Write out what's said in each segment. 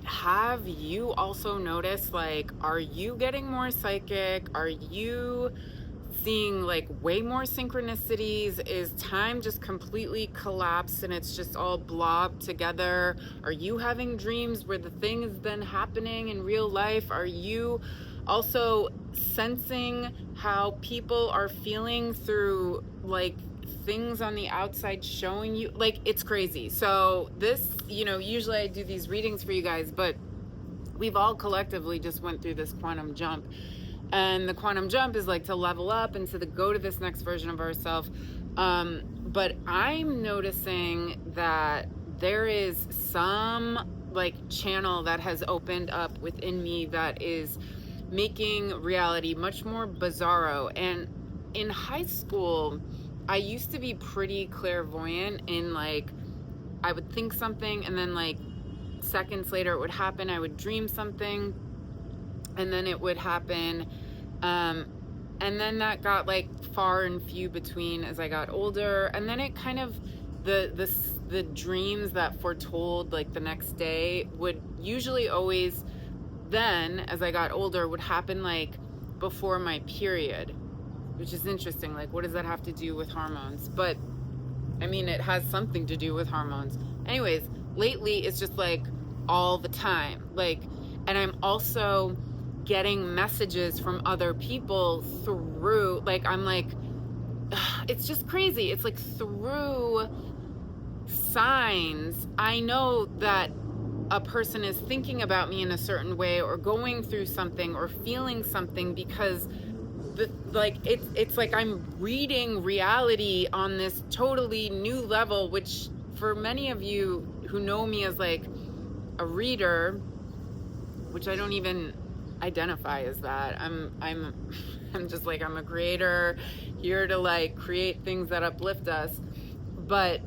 have you also noticed, like, are you getting more psychic? Are you seeing like way more synchronicities? Is time just completely collapsed and it's just all blobbed together? Are you having dreams where the thing is then happening in real life? Are you also sensing how people are feeling through like things on the outside showing you? Like, it's crazy. So this, usually I do these readings for you guys, but we've all collectively just went through this quantum jump. And the quantum jump is like to level up and to go to this next version of ourselves. But I'm noticing that there is some like channel that has opened up within me that is making reality much more bizarro. And in high school, I used to be pretty clairvoyant in like, I would think something and then like seconds later it would happen. I would dream something and then it would happen. And then that got like far and few between as I got older. And then it kind of, the dreams that foretold like the next day would usually always then, as I got older, would happen like before my period, which is interesting. Like, what does that have to do with hormones? But I mean, it has something to do with hormones. Anyways, lately it's just like all the time. Like, and I'm also getting messages from other people through, like, I'm like, it's just crazy. It's like through signs, I know that a person is thinking about me in a certain way or going through something or feeling something because it's like I'm reading reality on this totally new level, which for many of you who know me as like a reader, which I don't even identify as that. I'm just like, I'm a creator here to like create things that uplift us, but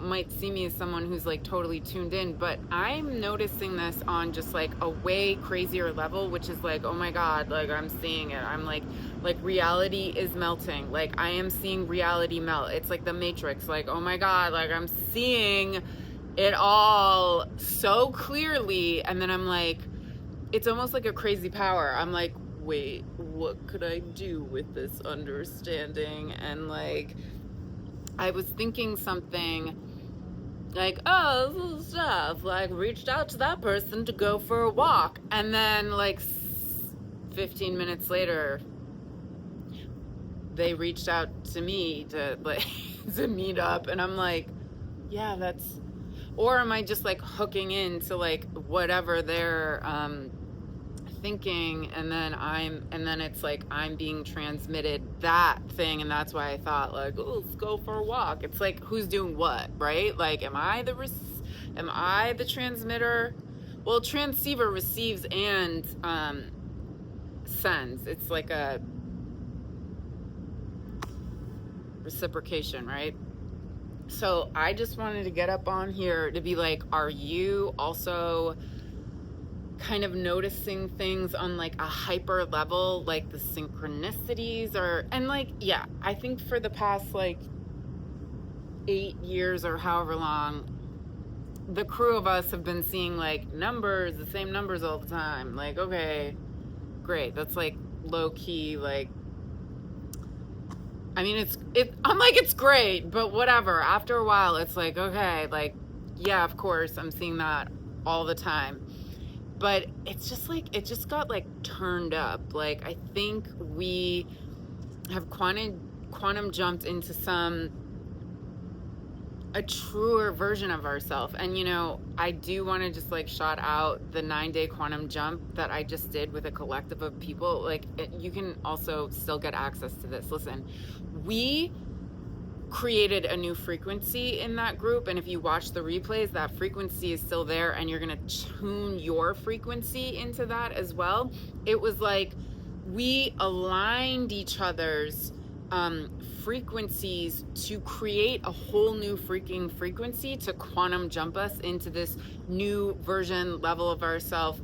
might see me as someone who's like totally tuned in. But I'm noticing this on just like a way crazier level, which is like, oh my god, like I'm seeing it. I'm like reality is melting. Like I am seeing reality melt. It's like the Matrix. Like, oh my god, like I'm seeing it all so clearly. And then I'm like, it's almost like a crazy power. I'm like, wait, what could I do with this understanding? And like, I was thinking something like, oh, this is stuff, like reached out to that person to go for a walk. And then like 15 minutes later, they reached out to me to like, to meet up. And I'm like, yeah, that's, or am I just like hooking into like whatever they're, thinking, and then it's like I'm being transmitted that thing, and that's why I thought like, oh, let's go for a walk. It's like, who's doing what, right? Like, am I the transmitter? Well, transceiver receives and sends. It's like a reciprocation, right? So I just wanted to get up on here to be like, are you also kind of noticing things on like a hyper level, like the synchronicities and like, yeah, I think for the past like 8 years or however long, the crew of us have been seeing like numbers, the same numbers all the time. Like, okay, great. That's like low key, like, I mean, I'm like, it's great, but whatever. After a while, it's like, okay, like, yeah, of course, I'm seeing that all the time. But it's just like, it just got like turned up. Like, I think we have quantum jumped into a truer version of ourselves. And I do want to just like shout out the 9-day quantum jump that I just did with a collective of people. Like, you can also still get access to this. Listen, we created a new frequency in that group, and if you watch the replays, that frequency is still there, and you're gonna tune your frequency into that as well. It was like we aligned each other's frequencies to create a whole new freaking frequency to quantum jump us into this new version level of ourselves.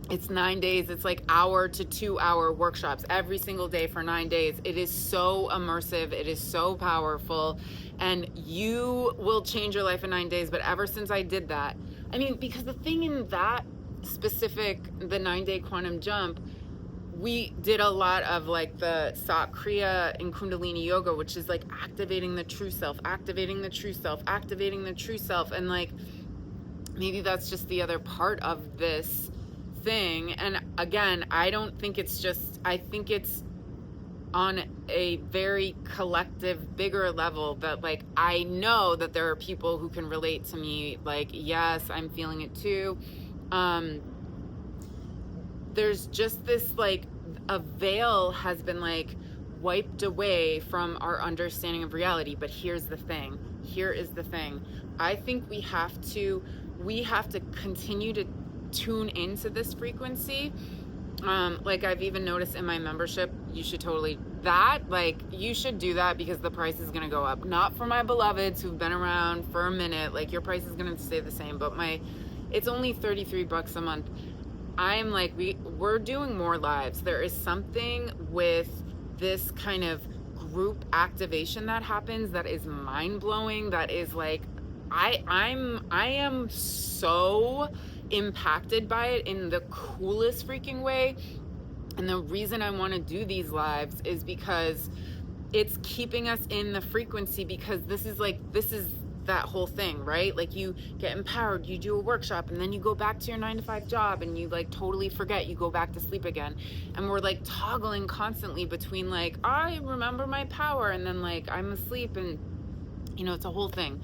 It's 9 days. It's like hour to 2 hour workshops every single day for 9 days. It is so immersive. It is so powerful, and you will change your life in 9 days. But ever since I did that, I mean, because the thing in that specific, the 9-day quantum jump, we did a lot of like the Sat Kriya and Kundalini yoga, which is like activating the true self, activating the true self, activating the true self. And like, maybe that's just the other part of this thing. And again, I don't think it's just, I think it's on a very collective, bigger level that like, I know that there are people who can relate to me. Like, yes, I'm feeling it too. There's just this like, a veil has been like wiped away from our understanding of reality. But here's the thing. Here is the thing. I think we have to continue to tune into this frequency. Like I've even noticed in my membership, you should totally, you should do that because the price is going to go up. Not for my beloveds who've been around for a minute, like your price is going to stay the same, but it's only $33 a month. I'm like, we're doing more lives. There is something with this kind of group activation that happens that is mind-blowing, that is like, I am so impacted by it in the coolest freaking way. And the reason I want to do these lives is because it's keeping us in the frequency, because this is that whole thing, right? Like you get empowered, you do a workshop, and then you go back to your 9-to-5 job and you like totally forget, you go back to sleep again. And we're like toggling constantly between like, I remember my power, and then like I'm asleep, and it's a whole thing.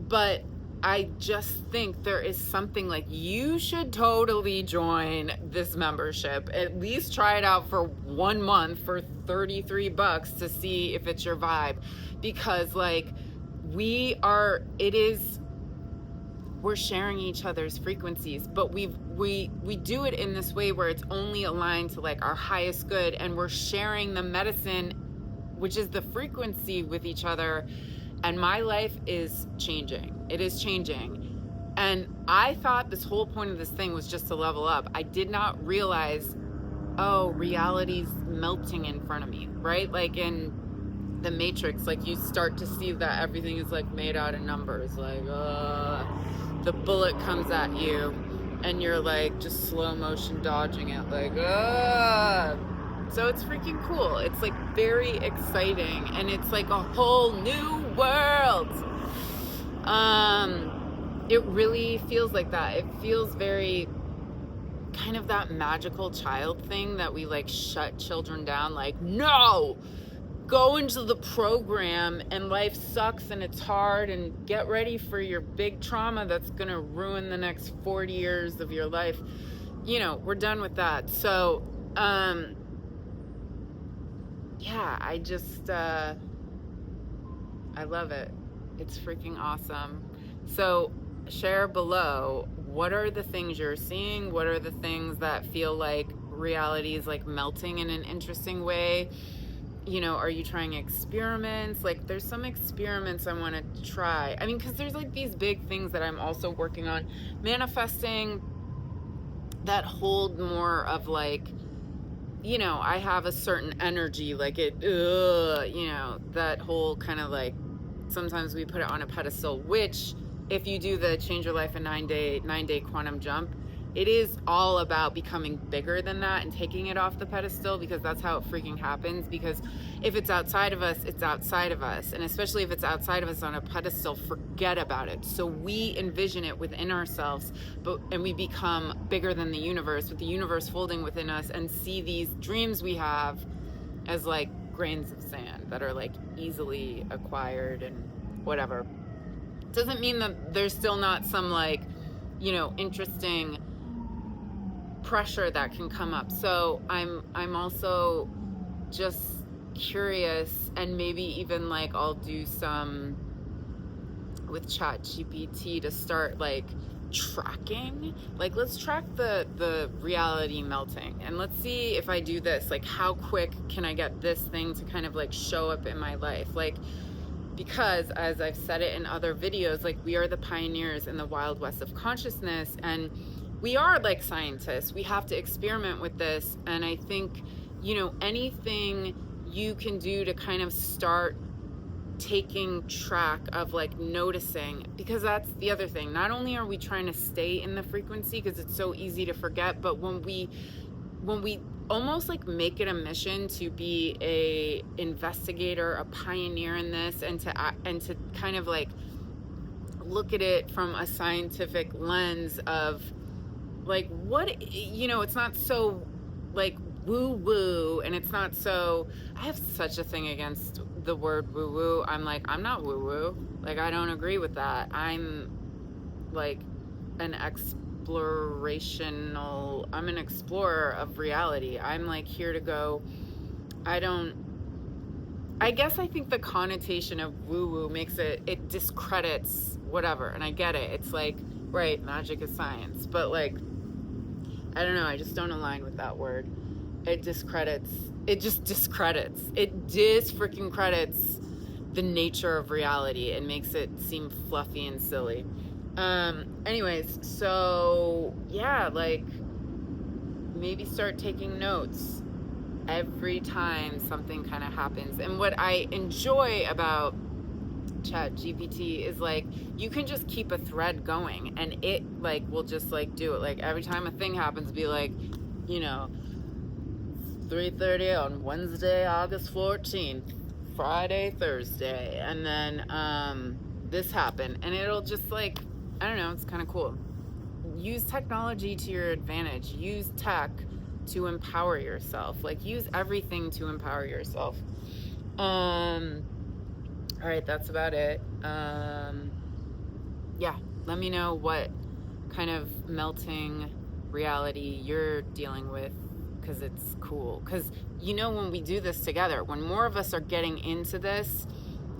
But I just think there is something like, you should totally join this membership. At least try it out for 1 month for $33 to see if it's your vibe. Because like, we're sharing each other's frequencies, but we do it in this way where it's only aligned to like our highest good, and we're sharing the medicine, which is the frequency, with each other. And my life is changing. It is changing. And I thought this whole point of this thing was just to level up. I did not realize, reality's melting in front of me, right? Like in the Matrix, like you start to see that everything is like made out of numbers. Like, the bullet comes at you and you're like just slow motion dodging it. Like, So it's freaking cool. It's like very exciting, and it's like a whole new world. It really feels like that. It feels very kind of that magical child thing that we like shut children down. Like, no, go into the program, and life sucks and it's hard, and get ready for your big trauma that's gonna ruin the next 40 years of your life. We're done with that. So, yeah, I just, I love it. It's freaking awesome. So share below, what are the things you're seeing? What are the things that feel like reality is like melting in an interesting way? Are you trying experiments? Like there's some experiments I want to try. I mean, because there's like these big things that I'm also working on, manifesting, that hold more of like, I have a certain energy, like it, that whole kind of like, sometimes we put it on a pedestal, which if you do the Change Your Life in 9-day quantum jump, it is all about becoming bigger than that and taking it off the pedestal, because that's how it freaking happens. Because if it's outside of us, it's outside of us. And especially if it's outside of us on a pedestal, forget about it. So we envision it within ourselves, and we become bigger than the universe, with the universe folding within us, and see these dreams we have as like grains of sand that are like easily acquired and whatever. Doesn't mean that there's still not some like, interesting pressure that can come up. So I'm also just curious, and maybe even like I'll do some with ChatGPT to start like tracking, like let's track the reality melting, and let's see if I do this, like how quick can I get this thing to kind of like show up in my life. Like, because as I've said it in other videos, like we are the pioneers in the Wild West of consciousness, and we are like scientists. We have to experiment with this. And I think, anything you can do to kind of start taking track of like noticing, because that's the other thing. Not only are we trying to stay in the frequency because it's so easy to forget, but when we almost like make it a mission to be a investigator, a pioneer in this, and to kind of like look at it from a scientific lens of like, what, it's not so like woo woo, and it's not so, I have such a thing against the word woo woo. I'm like, I'm not woo woo. Like, I don't agree with that. I'm like an I'm an explorer of reality. I'm like here to go. I guess I think the connotation of woo woo makes it discredits whatever. And I get it. It's like, right, magic is science. But like, I don't know. I just don't align with that word. It just discredits the nature of reality and makes it seem fluffy and silly. Anyways, so yeah, like maybe start taking notes every time something kind of happens. And what I enjoy about ChatGPT is like you can just keep a thread going and it like will just like do it. Like every time a thing happens, be like, 3:30 on Wednesday, August 14th, Friday, Thursday, and then this happened, and it'll just like, I don't know, it's kind of cool. Use technology to your advantage. Use tech to empower yourself. Like use everything to empower yourself. All right, that's about it. Yeah, let me know what kind of melting reality you're dealing with, because it's cool. Because when we do this together, when more of us are getting into this,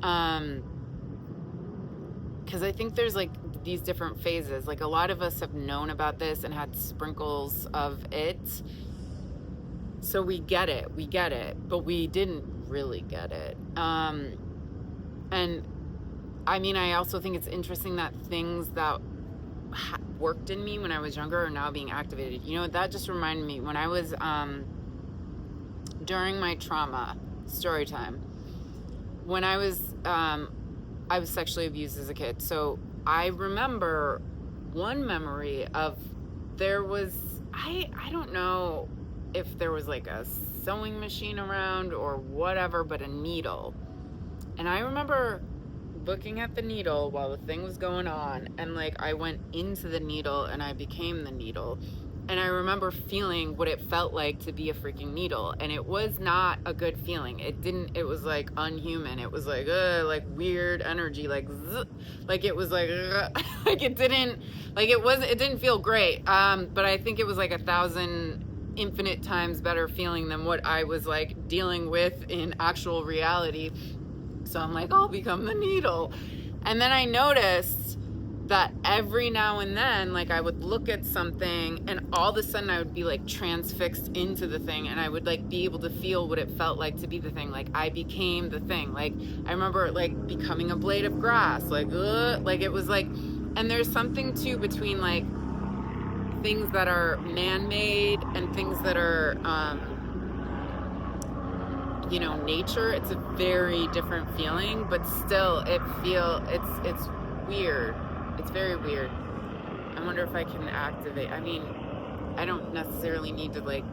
because I think there's like these different phases. Like a lot of us have known about this and had sprinkles of it, so we get it, but we didn't really get it. And I mean, I also think it's interesting that things that worked in me when I was younger are now being activated. That just reminded me when I was during my trauma story time, when I was sexually abused as a kid. So I remember one memory of I don't know if there was like a sewing machine around or whatever, but a needle. And I remember looking at the needle while the thing was going on, and like I went into the needle and I became the needle. And I remember feeling what it felt like to be a freaking needle, and it was not a good feeling. It was like unhuman. It was like weird energy, like it was like like it didn't feel great. But I think it was like 1,000 infinite times better feeling than what I was like dealing with in actual reality. So I'm like, I'll become the needle. And then I noticed that every now and then, like I would look at something and all of a sudden I would be like transfixed into the thing, and I would like be able to feel what it felt like to be the thing. Like I became the thing. Like I remember like becoming a blade of grass, like it was like, and there's something too between like things that are man-made and things that are nature. It's a very different feeling, but still it's weird. It's very weird. I wonder if I can activate. I mean, I don't necessarily need to like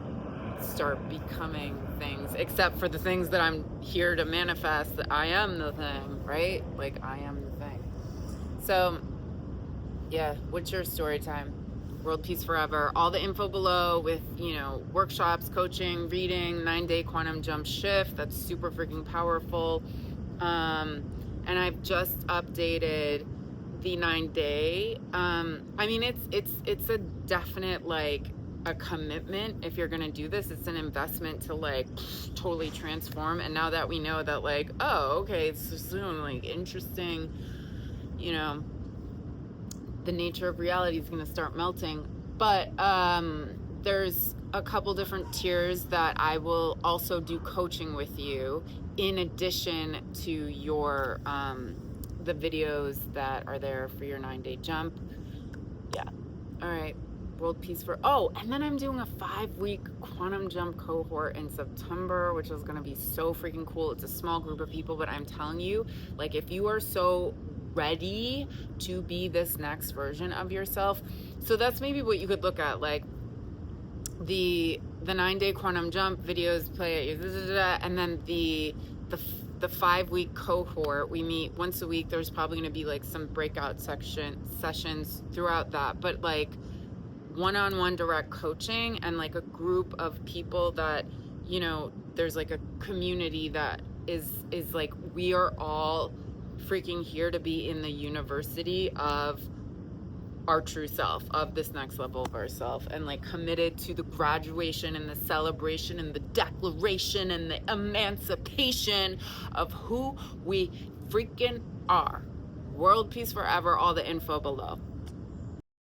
start becoming things, except for the things that I'm here to manifest, that I am the thing, right? Like I am the thing. So yeah, what's your story time? World Peace Forever. All the info below with, workshops, coaching, reading, 9-day quantum jump shift. That's super freaking powerful. And I've just updated the 9-day. I mean, it's a definite, like, a commitment. If you're going to do this, it's an investment to like totally transform. And now that we know that, like, oh, okay, it's just like interesting, the nature of reality is going to start melting. But there's a couple different tiers that I will also do coaching with you in addition to your the videos that are there for your 9-day jump. Yeah. All right. Well, world peace for, oh, and then I'm doing a 5-week quantum jump cohort in September, which is going to be so freaking cool. It's a small group of people, but I'm telling you, like, if you are so ready to be this next version of yourself, so that's maybe what you could look at, like the 9-day quantum jump videos play, and then the 5-week cohort, we meet once a week. There's probably going to be like some breakout sessions throughout that, but like one-on-one direct coaching and like a group of people that, you know, there's like a community that is like, we are all freaking here to be in the university of our true self, of this next level of ourself, and like committed to the graduation and the celebration and the declaration and the emancipation of who we freaking are. World peace forever, all the info below.